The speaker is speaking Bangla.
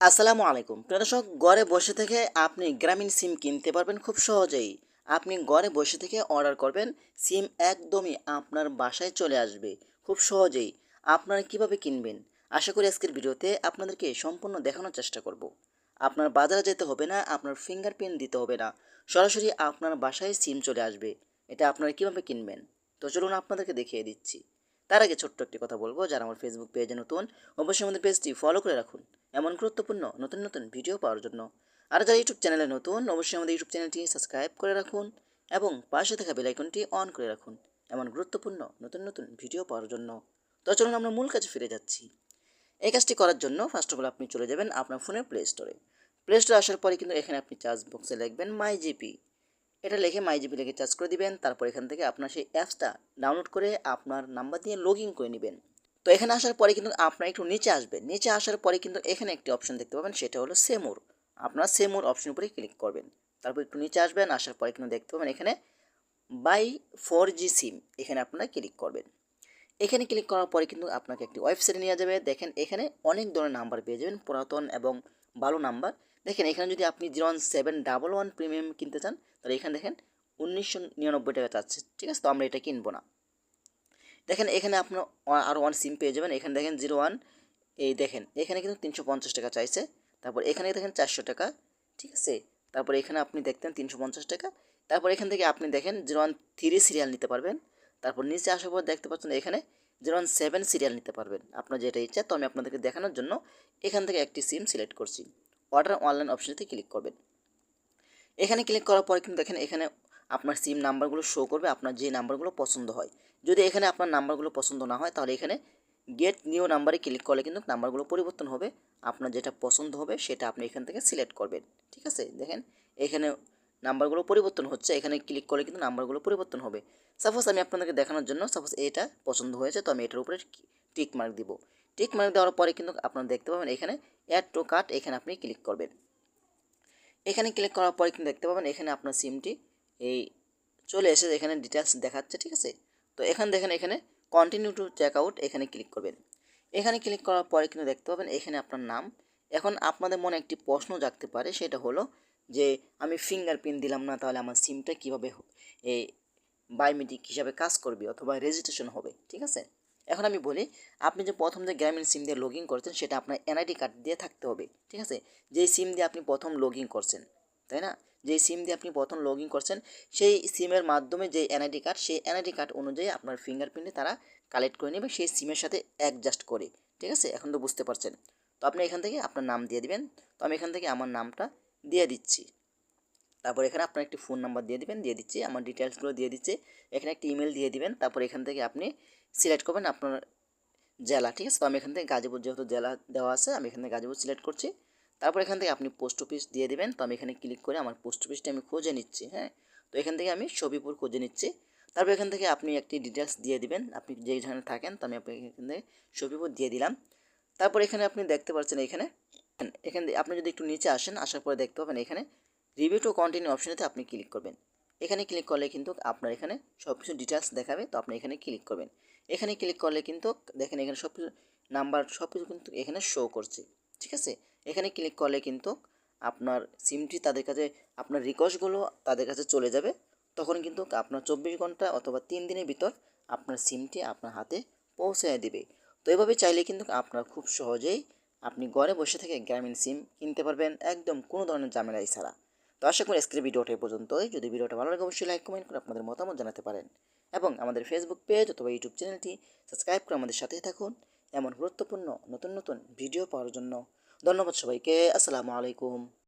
আসসালামু আলাইকুম প্রিয় দর্শক, ঘরে বসে থেকে আপনি গ্রামীণ সিম কিনতে পারবেন খুব সহজেই। আপনি ঘরে বসে থেকে অর্ডার করবেন, সিম একদমই আপনার বাসায় চলে আসবে খুব সহজেই। আপনারা কিভাবে কিনবেন আশা করি আজকের ভিডিওতে আপনাদেরকে সম্পূর্ণ দেখানোর চেষ্টা করব। আপনার বাজারে যেতে হবে না, আপনার ফিঙ্গারপ্রিন্ট দিতে হবে না, সরাসরি আপনার বাসায় সিম চলে আসবে। এটা আপনারা কিভাবে কিনবেন তো চলুন আপনাদেরকে দেখিয়ে দিচ্ছি। তার আগে ছোট্ট একটি কথা বলবো, যারা আমার ফেসবুক পেজে নতুন অবশ্যই আমাদের পেজটি ফলো করে রাখুন এমন গুরুত্বপূর্ণ নতুন নতুন ভিডিও পাওয়ার জন্য। আর যারা ইউটিউব চ্যানেলে নতুন অবশ্যই আমাদের ইউটিউব চ্যানেলটি সাবস্ক্রাইব করে রাখুন এবং পাশে থাকা বেল আইকনটি অন করে রাখুন এমন গুরুত্বপূর্ণ নতুন নতুন ভিডিও পাওয়ার জন্য। তো চলুন আমরা মূল কাজে ফিরে যাচ্ছি। এই কাজটি করার জন্য ফার্স্ট অফ অল আপনি চলে যাবেন আপনার ফোনের প্লে স্টোরে। প্লে স্টোরে আসার পরে কিন্তু এখানে আপনি চার্জ বক্সে লিখবেন মাই জিপি। এটা লিখে মাই জিপি লিখে চার্জ করে দিবেন। তারপর এখান থেকে আপনার সেই অ্যাপসটা ডাউনলোড করে আপনার নাম্বার দিয়ে লগ ইন করে নেবেন। তো এখানে আসার পরে কিন্তু আপনার একটু নিচে আসবেন, নিচে আসার পরে কিন্তু এখানে একটি অপশন দেখতে পাবেন, সেটা হলো সেমোর। আপনার সেমোর অপশন উপরে ক্লিক করবেন। তারপর একটু নিচে আসবেন, আসার পরে কিন্তু দেখতে পাবেন এখানে বাই 4G সিম, এখানে আপনারা ক্লিক করবেন। এখানে ক্লিক করার পরে কিন্তু আপনাকে একটি ওয়েবসাইটে নিয়ে যাবে। দেখেন এখানে অনেক ধরনের নাম্বার পেয়ে যাবেন, পুরাতন এবং ভালো নাম্বার। দেখেন এখানে যদি আপনি 01711 প্রিমিয়াম কিনতে চান তাহলে এখানে দেখেন 1999 টাকা চাচ্ছে, ঠিক আছে। তো আমরা এটা কিনবো না। দেখেন এখানে আপনার আরও ওয়ান সিম পেয়ে যাবেন। এখানে দেখেন 01, এই দেখেন এখানে কিন্তু 350 টাকা চাইছে। তারপর এখানে দেখেন 400 টাকা, ঠিক আছে। তারপর এখানে আপনি দেখতেন 350 টাকা। তারপর এখান থেকে আপনি দেখেন 01 সিরিয়াল নিতে পারবেন। তারপর নিচে আসার পর দেখতে পাচ্ছেন এখানে 01 সিরিয়াল নিতে পারবেন, আপনার যেটা ইচ্ছা। তো আমি আপনাদেরকে দেখানোর জন্য এখান থেকে একটি সিম সিলেক্ট করছি। অর্ডার অনলাইন অপশনটিতে ক্লিক করবেন। এখানে ক্লিক করার পরে কিন্তু দেখেন এখানে আপনার সিম নাম্বারগুলো শো করবে, আপনার যে নাম্বারগুলো পছন্দ হয়। যদি এখানে আপনার নাম্বারগুলো পছন্দ না হয় তাহলে এখানে গেট নিউ নাম্বারে ক্লিক করলে কিন্তু নাম্বারগুলো পরিবর্তন হবে। আপনার যেটা পছন্দ হবে সেটা আপনি এখান থেকে সিলেক্ট করবেন, ঠিক আছে। দেখেন এখানে নাম্বারগুলো পরিবর্তন হচ্ছে, এখানে ক্লিক করলে কিন্তু নাম্বারগুলো পরিবর্তন হবে। সাপোজ আমি আপনাদেরকে দেখানোর জন্য সাপোজ এটা পছন্দ হয়েছে, তো আমি এটার উপরে টিক মার্ক দিব। টিক মার্ক দেওয়ার পরে কিন্তু আপনারা দেখতে পাবেন এখানে অ্যাড টু কার্ট, এখানে আপনি ক্লিক করবেন। এখানে ক্লিক করার পরে কিন্তু দেখতে পাবেন এখানে আপনার সিমটি এই চলে এসে এখানে ডিটেলস দেখাচ্ছে, ঠিক আছে। তো এখানে দেখেন এখানে কন্টিনিউ টু চেক আউট, এখানে ক্লিক করবেন। এখানে ক্লিক করার পরে কিন্তু দেখতে পাবেন এখানে আপনার নাম। এখন আপনাদের মনে একটি প্রশ্ন জাগতে পারে, সেটা হলো যে আমি ফিঙ্গারপ্রিন্ট দিলাম না, তাহলে আমার সিমটা কীভাবে এই বায়োমেট্রিক হিসাবে কাজ করবে অথবা রেজিস্ট্রেশন হবে, ঠিক আছে। এখন আমি বলি, আপনি যে প্রথম যে গ্রামীণ সিম দিয়ে লগ ইন করছেন সেটা আপনার এনআইডি কার্ড দিয়ে থাকতে হবে, ঠিক আছে। যেই সিম দিয়ে আপনি প্রথম লগ ইন করছেন, তাই না, যেই সিম দিয়ে আপনি প্রথম লগ ইন করছেন সেই সিমের মাধ্যমে যে এনআইডি কার্ড, সেই এনআইডি কার্ড অনুযায়ী আপনার ফিঙ্গারপ্রিন্টে তারা কালেক্ট করে নেবে সেই সিমের সাথে অ্যাডজাস্ট করে, ঠিক আছে। এখন তো বুঝতে পারছেন। তো আপনি এখান থেকে আপনার নাম দিয়ে দিবেন। তো আমি এখান থেকে আমার নামটা দিয়ে দিচ্ছি। তারপর এখানে আপনার একটি ফোন নাম্বার দিয়ে দিবেন, দিয়ে দিচ্ছি আমার ডিটেলসগুলো দিয়ে দিচ্ছি। এখানে একটি ইমেল দিয়ে দিবেন। তারপর এখান থেকে আপনি সিলেক্ট করবেন আপনার জেলা, ঠিক আছে। তো আমি এখান থেকে গাজীপুর, যেহেতু জেলা দেওয়া আছে আমি এখান থেকে গাজীপুর সিলেক্ট করছি। তারপর এখান থেকে আপনি পোস্ট অফিস দিয়ে দিবেন। তো আমি এখানে ক্লিক করে আমার পোস্ট অফিসটা আমি খুঁজে নিচ্ছি, হ্যাঁ। তো এখান থেকে আমি সবিপুর খুঁজে নিচ্ছি। তারপর এখান থেকে আপনি একটি ডিটেলস দিয়ে দিবেন, আপনি যেখানে থাকেন। তো আমি আপনাকে এখান থেকে সবিপুর দিয়ে দিলাম। তারপর এখানে আপনি দেখতে পাচ্ছেন এখানে এখানে আপনি যদি একটু নিচে আসেন, আসার পরে দেখতে পাবেন এখানে রিভিউ টু কন্টিনিউ অপশনেতে আপনি ক্লিক করবেন। এখানে ক্লিক করলে কিন্তু আপনার এখানে সব কিছু ডিটেলস দেখাবে। তো আপনি এখানে ক্লিক করবেন। এখানে ক্লিক করলে কিন্তু দেখেন এখানে সব কিছু নাম্বার সব কিছু কিন্তু এখানে শো করছে, ঠিক আছে। এখানে ক্লিক করলে কিন্তু আপনার সিমটি তাদের কাছে, আপনার রিকোয়েস্টগুলো তাদের কাছে চলে যাবে। তখন কিন্তু আপনার 24 ঘন্টা অথবা 3 দিনের ভিতর আপনার সিমটি আপনার হাতে পৌঁছে দেবে। তো এভাবে চাইলে কিন্তু আপনার খুব সহজেই আপনি ঘরে বসে থেকে গ্রামীণ সিম কিনতে পারবেন, একদম কোনো ধরনের ঝামেলাই ছাড়া। তো আশা করি আজকের ভিডিওটা এই পর্যন্তই। যদি ভিডিওটা ভালো লাগে অবশ্যই লাইক কমেন্ট করে আপনাদের মতামত জানাতে পারেন এবং আমাদের ফেসবুক পেজ অথবা ইউটিউব চ্যানেলটি সাবস্ক্রাইব করে আমাদের সাথেই থাকুন এমন গুরুত্বপূর্ণ নতুন নতুন ভিডিও পাওয়ার জন্য। ধন্যবাদ সবাইকে। আসসালামু আলাইকুম।